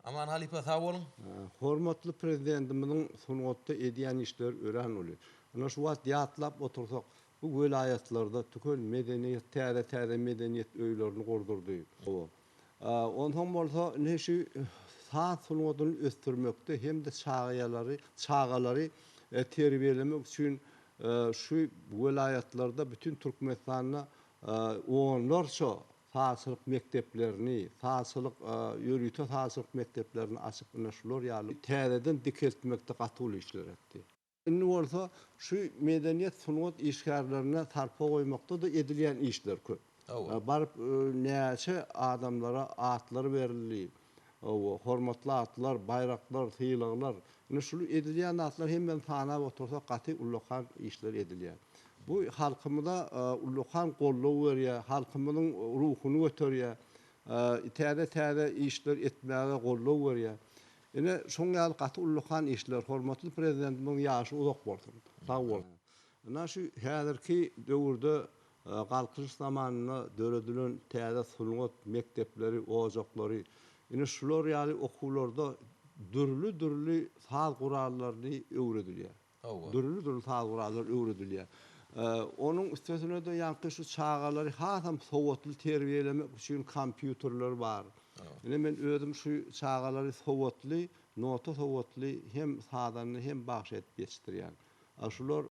Aman Halife sağ olun. Hormatly prezidentimizin sungatda edýän işler ören bolýar. Ana şu wagt ýatlap otursak, bu welaýatlarda tükel medeniýet, täze medeniýet öýlerini gordurdy. Ondan bolsa neşi saat sungatyny östürmekde hem de çağalary terbiyelemek üçin şu welaýatlarda bütün Türkmenistanyna onlarça tasylyk mekteplerini, tasylyk ýörüýte tasylyk mekteplerini açyp şular ýaly täzeden dikeltmekde gaty işler etdi. Indi bolsa şu medeniýet sungat işgärlerine tarpa goýmakda da edilýän işler köp. Baryp näçe adamlara atlar berildi. Hormatly atlar, bayraklar, tyglar. Indi şu edilýän atlar hemmen tanap otursak gaty ullakan işler edilýär. Bu halkymyza ullakan gollaw berýär, halkymyzyň ruhuny göterýär. Täze işler etmäge gollaw berýär. Ine şoň ýaly gaty ullakan işler, hormatly prezidentimiň ýaşy uzak bolsun. Sag bolsun. Ana şu häzirki döwürde galkyş zamanyna döredilen täze sungat mektepleri, ojaklary, ine şular ýaly okullarda dürli saz gurallaryny öwredilýär. Dürli saz gurallary öwredilýär. Onun üstesine de ýanky şu çağalary hasam sowatly terbiyelemek üçin kompýuterler bar. Ine men özüm şu çağalary sowatly, nota sowatly hem sadanyny hem bagş etip ýetişdirýän. Şular